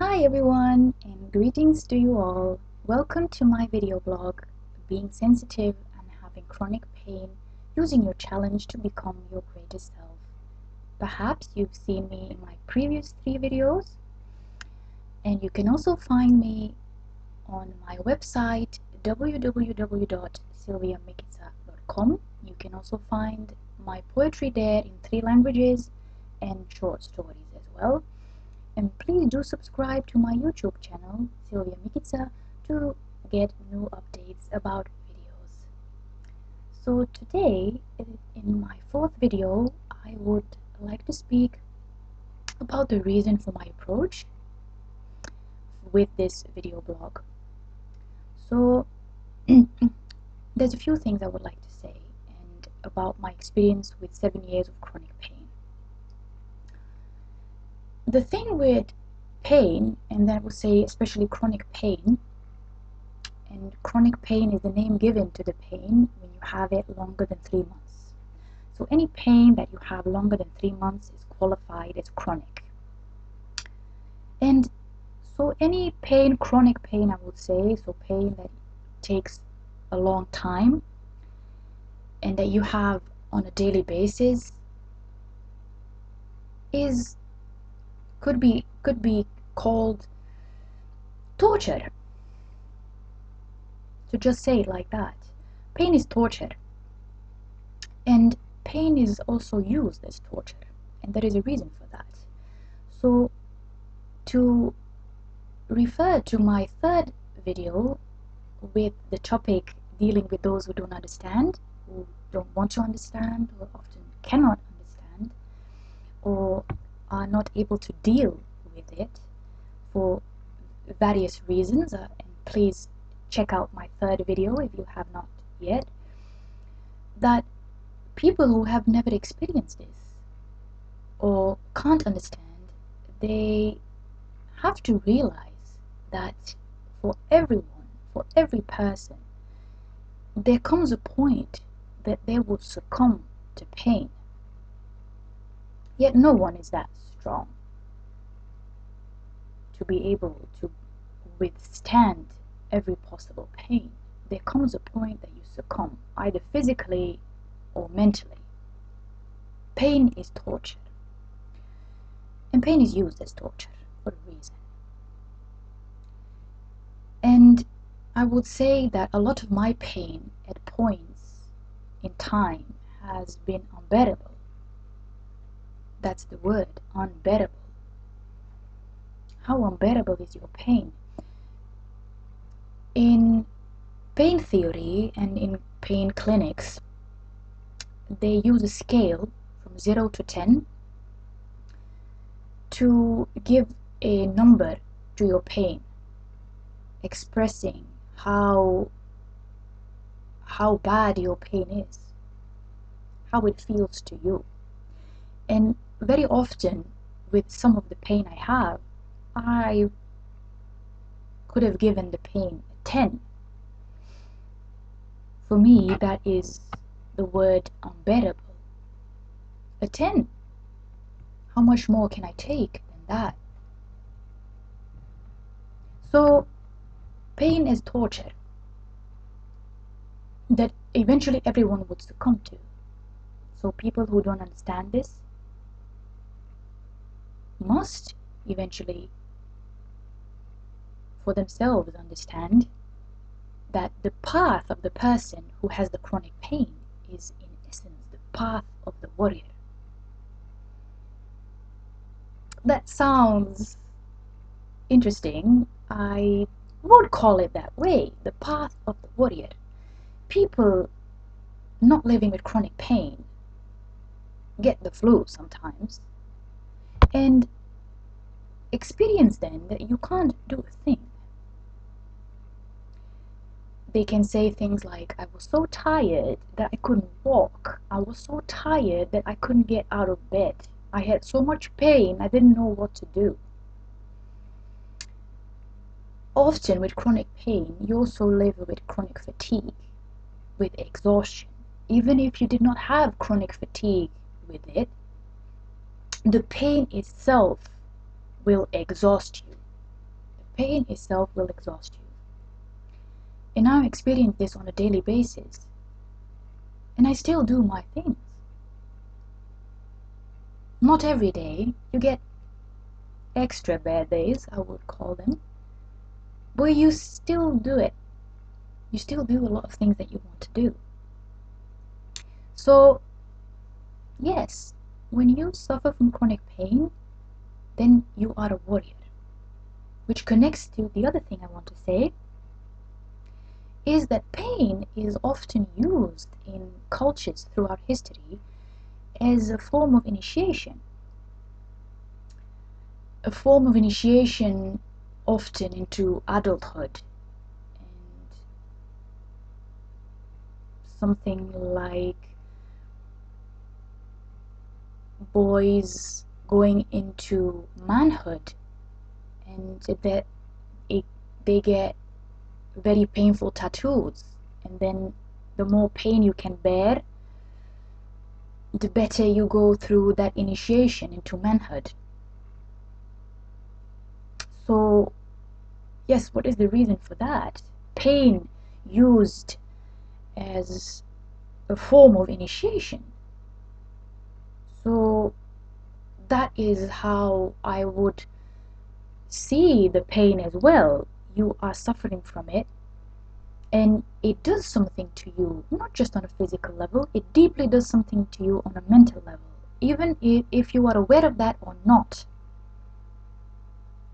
Hi everyone, and greetings to you all. Welcome to my video blog, Being Sensitive and Having Chronic Pain, Using Your Challenge to Become Your Greatest Self. Perhaps you've seen me in my previous 3 videos, and you can also find me on my website www.sylviamikitsa.com. You can also find my poetry there in 3 languages and short stories as well. And please do subscribe to my YouTube channel, Sylvia Mikitsa, to get new updates about videos. So today, in my 4th video, I would like to speak about the reason for my approach with this video blog. So there's a few things I would like to say and about my experience with 7 years of chronic pain. The thing with pain, and I would say especially chronic pain, and chronic pain is the name given to the pain when you have it longer than 3 months. So any pain that you have longer than 3 months is qualified as chronic. And so any pain, chronic pain I would say, so pain that takes a long time and that you have on a daily basis could be called torture. To just say it like that. Pain is torture. And pain is also used as torture. And there is a reason for that. So to refer to my 3rd video with the topic dealing with those who don't understand, who don't want to understand, or often cannot understand, or are not able to deal with it for various reasons, and please check out my 3rd video if you have not yet, that people who have never experienced this or can't understand, they have to realize that for everyone, for every person, there comes a point that they will succumb to pain. Yet no one is that strong to be able to withstand every possible pain. There comes a point that you succumb, either physically or mentally. Pain is torture. And pain is used as torture for a reason. And I would say that a lot of my pain at points in time has been unbearable. That's the word, unbearable. How unbearable is your pain? In pain theory and in pain clinics, they use a scale from 0 to 10 to give a number to your pain, expressing how bad your pain is, how it feels to you. And very often with some of the pain I have, I could have given the pain a 10. For me, that is the word unbearable. A 10. How much more can I take than that? So, pain is torture that eventually everyone would succumb to. So people who don't understand this must eventually for themselves understand that the path of the person who has the chronic pain is in essence the path of the warrior. That sounds interesting. I would call it that way, the path of the warrior. People not living with chronic pain get the flu sometimes and experience then that you can't do a thing. They can say things like, I was so tired that I couldn't walk. I was so tired that I couldn't get out of bed. I had so much pain, I didn't know what to do. Often with chronic pain, you also live with chronic fatigue, with exhaustion. Even if you did not have chronic fatigue with it, the pain itself will exhaust you. pain itself will exhaust you. And I experience this on a daily basis. And I still do my things. Not every day. You get extra bad days, I would call them. But you still do it. You still do a lot of things that you want to do. So, yes, when you suffer from chronic pain, then you are a warrior. Which connects to the other thing I want to say, is that pain is often used in cultures throughout history as a form of initiation. A form of initiation often into adulthood. And something like boys going into manhood, and that they get very painful tattoos, and then the more pain you can bear, the better you go through that initiation into manhood. So yes, what is the reason for that? Pain used as a form of initiation. So that is how I would see the pain as well. You are suffering from it, and it does something to you, not just on a physical level, it deeply does something to you on a mental level, even if you are aware of that or not.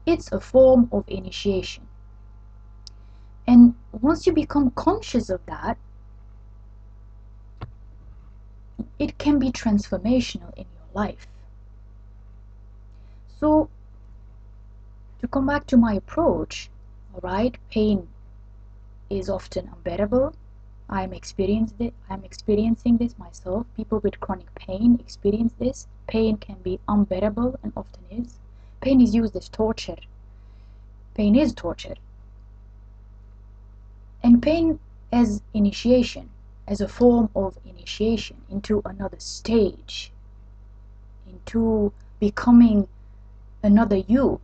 It's a form of initiation. And once you become conscious of that, it can be transformational in your life. So, to come back to my approach, alright, pain is often unbearable. I'm experiencing this myself. People with chronic pain experience this. Pain can be unbearable and often is. Pain is used as torture. Pain is torture. And pain as initiation, as a form of initiation into another stage, into becoming another you.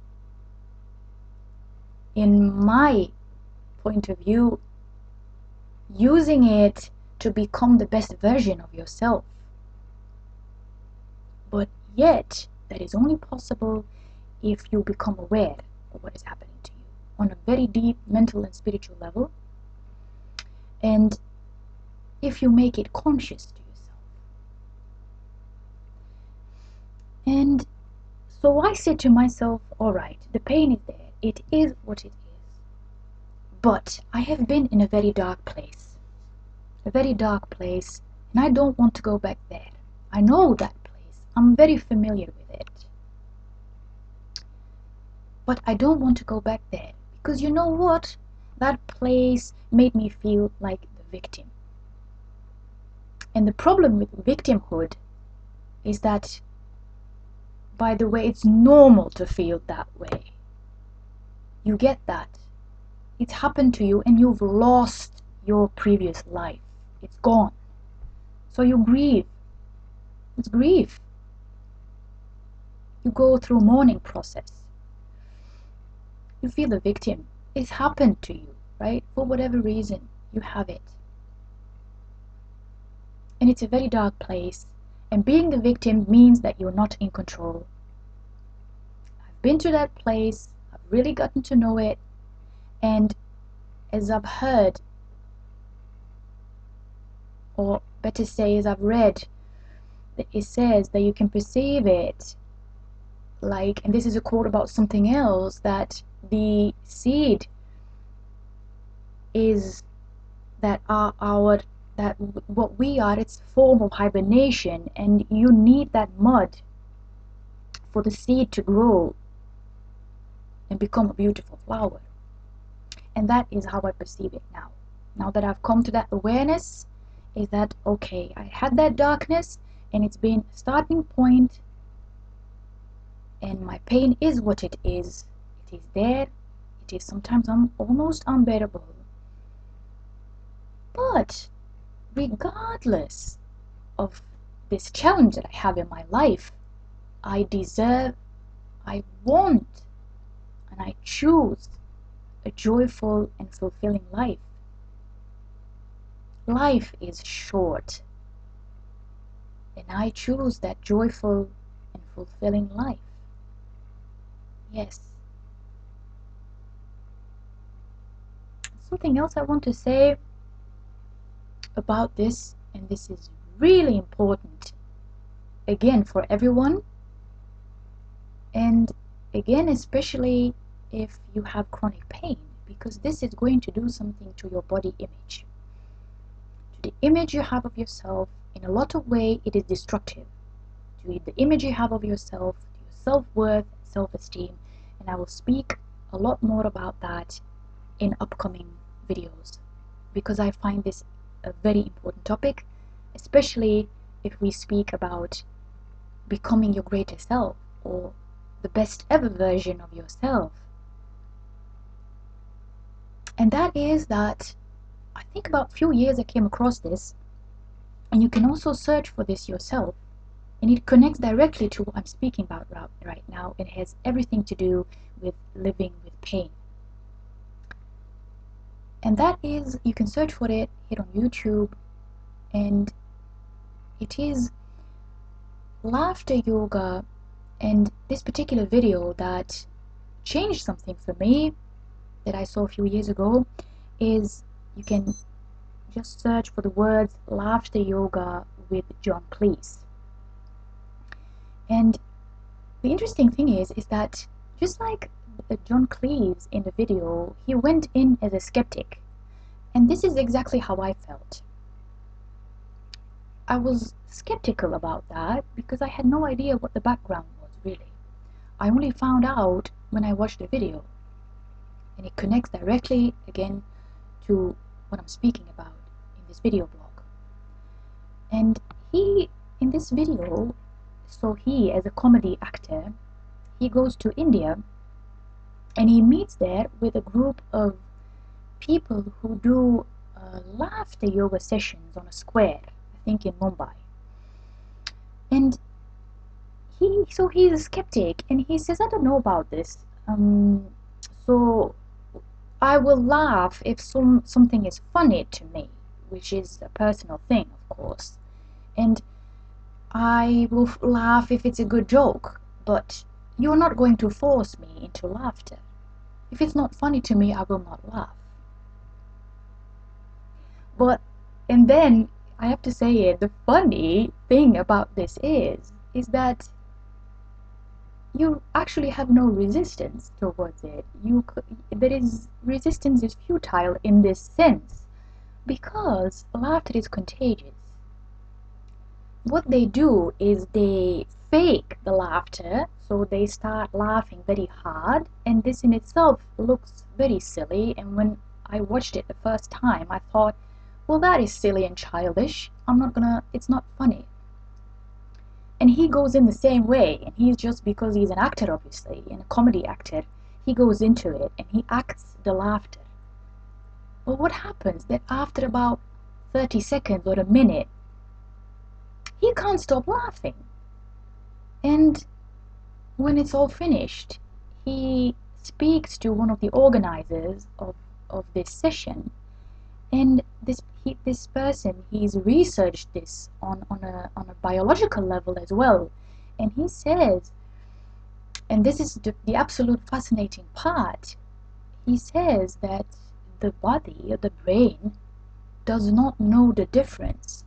In my point of view, using it to become the best version of yourself. But yet, that is only possible if you become aware of what is happening to you on a very deep mental and spiritual level, and if you make it conscious to yourself. And so I said to myself, alright, the pain is there, it is what it is, but I have been in a very dark place, and I don't want to go back there. I know that place, I'm very familiar with it, but I don't want to go back there, because you know what? That place made me feel like the victim. And the problem with victimhood is that, by the way, it's normal to feel that way. You get that. It's happened to you and you've lost your previous life. It's gone. So you grieve. It's grief. You go through mourning process. You feel the victim. It's happened to you, right? For whatever reason, you have it. And it's a very dark place. And being the victim means that you're not in control. I've been to that place. I've really gotten to know it. And as I've heard, or better say, as I've read, it says that you can perceive it like, and this is a quote about something else, that the seed is that what we are, it's a form of hibernation, and you need that mud for the seed to grow and become a beautiful flower. And that is how I perceive it now. Now that I've come to that awareness, is that okay, I had that darkness and it's been a starting point, and my pain is what it is. It is there. It is sometimes almost unbearable. But regardless of this challenge that I have in my life, I deserve, I want, and I choose a joyful and fulfilling life. Life is short, and I choose that joyful and fulfilling life. Yes. Something else I want to say about this, and this is really important again for everyone, and again especially if you have chronic pain, because this is going to do something to your body image, to the image you have of yourself. In a lot of ways it is destructive to the image you have of yourself, to your self-worth, self-esteem, and I will speak a lot more about that in upcoming videos, because I find this a very important topic, especially if we speak about becoming your greater self, or the best ever version of yourself. And that is that I think about a few years I came across this, and you can also search for this yourself, and it connects directly to what I'm speaking about right now. It has everything to do with living with pain. And that is, you can search for it, hit on YouTube, and it is laughter yoga. And this particular video that changed something for me, that I saw a few years ago, is you can just search for the words laughter yoga with John Cleese. And the interesting thing is that just like John Cleese in the video, he went in as a skeptic, and this is exactly how I felt. I was skeptical about that because I had no idea what the background was really. I only found out when I watched the video, and it connects directly again to what I'm speaking about in this video blog. And he, in this video, so he as a comedy actor, he goes to India and he meets there with a group of people who do laughter yoga sessions on a square, I think in Mumbai. And he's a skeptic, and he says, I don't know about this, so I will laugh if something is funny to me, which is a personal thing, of course, and I will laugh if it's a good joke, but you're not going to force me into laughter. If it's not funny to me, I will not laugh. And then I have to say it, the funny thing about this is that you actually have no resistance towards it. Resistance is futile in this sense, because laughter is contagious. What they do is they fake the laughter, so they start laughing very hard, and this in itself looks very silly. And when I watched it the first time, I thought, well, that is silly and childish. It's not funny. And he goes in the same way, and he's just, because he's an actor obviously, and a comedy actor, he goes into it and he acts the laughter. Well, what happens that after about 30 seconds or a minute, he can't stop laughing. And when it's all finished, he speaks to one of the organizers of this session, and this person, he's researched this on a biological level as well, and he says, and this is the absolute fascinating part, he says that the body, or the brain, does not know the difference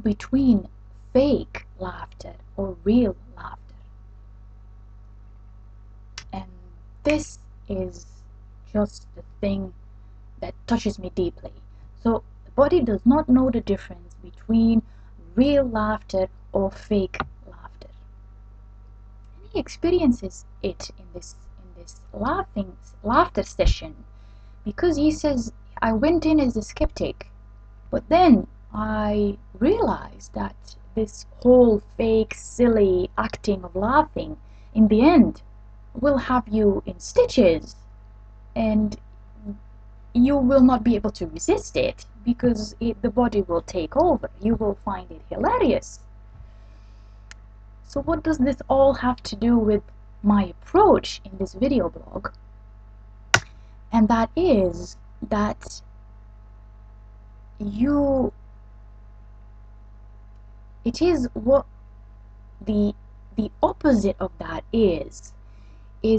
between fake laughter or real laughter. And this is just the thing that touches me deeply. So the body does not know the difference between real laughter or fake laughter. And he experiences it in this laughter session, because he says, I went in as a skeptic, but then I realized that this whole fake, silly acting of laughing in the end will have you in stitches, and you will not be able to resist it, because the body will take over. You will find it hilarious. So what does this all have to do with my approach in this video blog? and that is that you, it is what the opposite of that is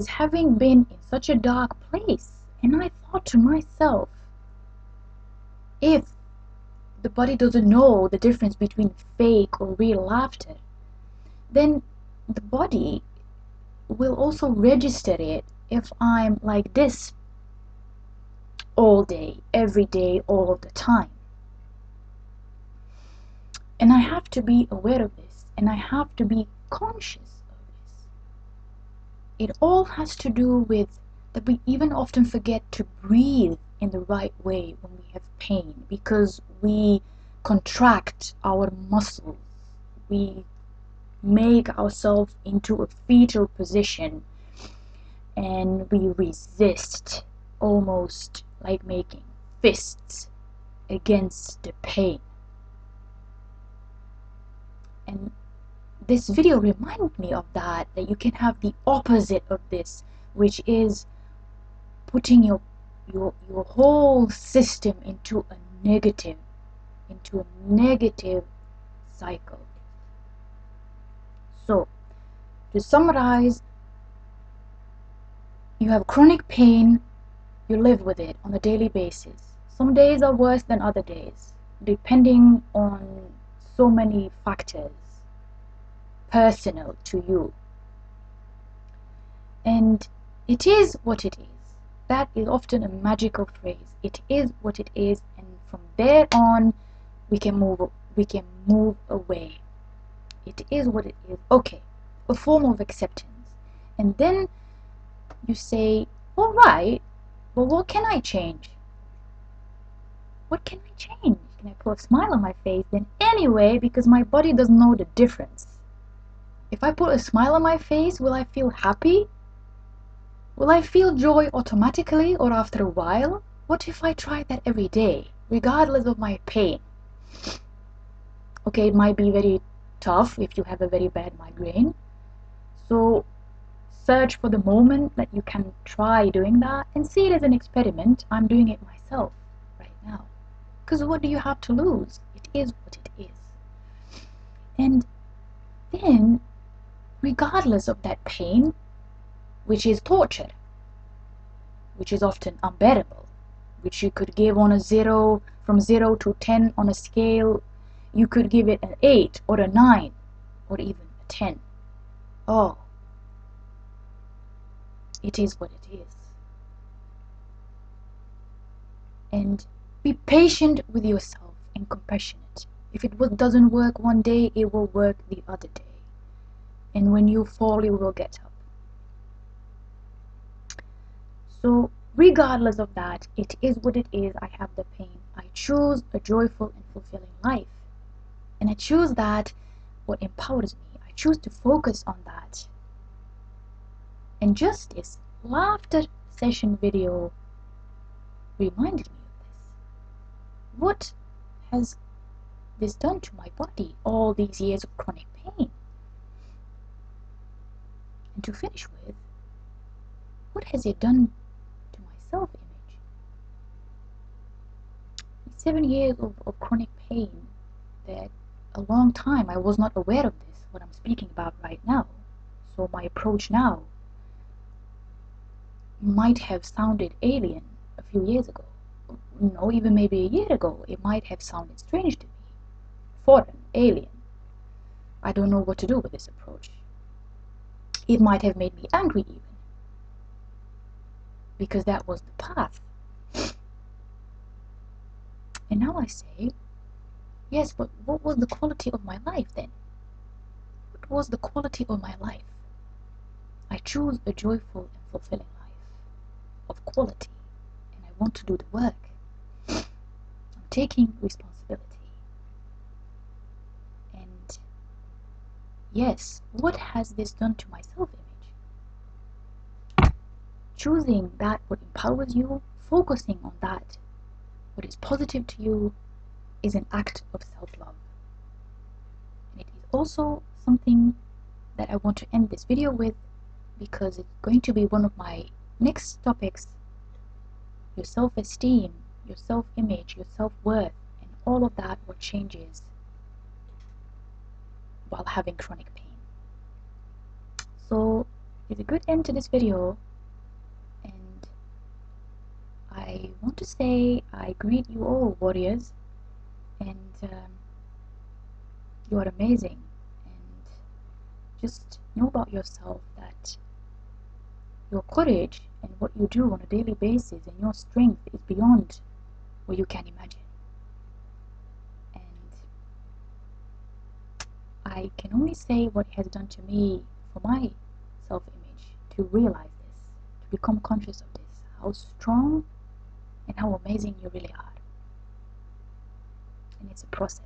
having been in such a dark place. And I thought to myself, if the body doesn't know the difference between fake or real laughter, then the body will also register it if I'm like this all day, every day, all of the time. And I have to be aware of this, and I have to be conscious of this. It all has to do with that we even often forget to breathe in the right way when we have pain, because we contract our muscles, we make ourselves into a fetal position, and we resist, almost like making fists against the pain. And this video reminded me of that you can have the opposite of this, which is putting your whole system into a negative cycle. So, to summarize, you have chronic pain, you live with it on a daily basis. Some days are worse than other days, depending on so many factors personal to you. And it is what it is. That is often a magical phrase. It is what it is, and from there on we can move away. It is what it is. Okay, a form of acceptance. And then you say, all right, well, what can I change? What can I change? Can I put a smile on my face? Then anyway, because my body doesn't know the difference. If I put a smile on my face, will I feel happy? Will I feel joy automatically or after a while? What if I try that every day, regardless of my pain? Okay, it might be very tough if you have a very bad migraine. So search for the moment that you can try doing that and see it as an experiment. I'm doing it myself right now. Because what do you have to lose? It is what it is. And then, regardless of that pain, which is torture, which is often unbearable, which you could give on a 0, from 0 to 10 on a scale, you could give it an 8 or a 9 or even a 10. Oh, it is what it is. And be patient with yourself and compassionate. If it doesn't work one day, it will work the other day. And when you fall, you will get up. So regardless of that, it is what it is. I have the pain. I choose a joyful and fulfilling life. And I choose that what empowers me. I choose to focus on that. And just this laughter session video reminded me of this. What has this done to my body all these years of chronic pain? And to finish with, what has it done to my self-image? 7 years of chronic pain, that a long time I was not aware of this, what I'm speaking about right now. So my approach now might have sounded alien a few years ago. No, even maybe a year ago, it might have sounded strange to me. Foreign, alien. I don't know what to do with this approach. It might have made me angry even, because that was the path. And now I say, yes, but what was the quality of my life then? What was the quality of my life? I choose a joyful and fulfilling life of quality, and I want to do the work. I'm taking responsibility. And yes, what has this done to my self-image? Choosing that what empowers you, focusing on that what is positive to you, is an act of self-love. And it is also something that I want to end this video with, because it's going to be one of my next topics your self-esteem, your self-image, your self-worth, and all of that what changes while having chronic pain. So it's a good end to this video, and I want to say I greet you all, warriors, and you are amazing. And just know about yourself that your courage and what you do on a daily basis and your strength is beyond what you can imagine. And I can only say what it has done to me for my self-image to realize this, to become conscious of this, how strong and how amazing you really are. And it's a process.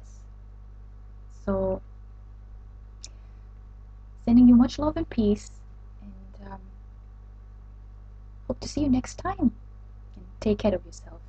So, sending you much love and peace, and hope to see you next time. And take care of yourself.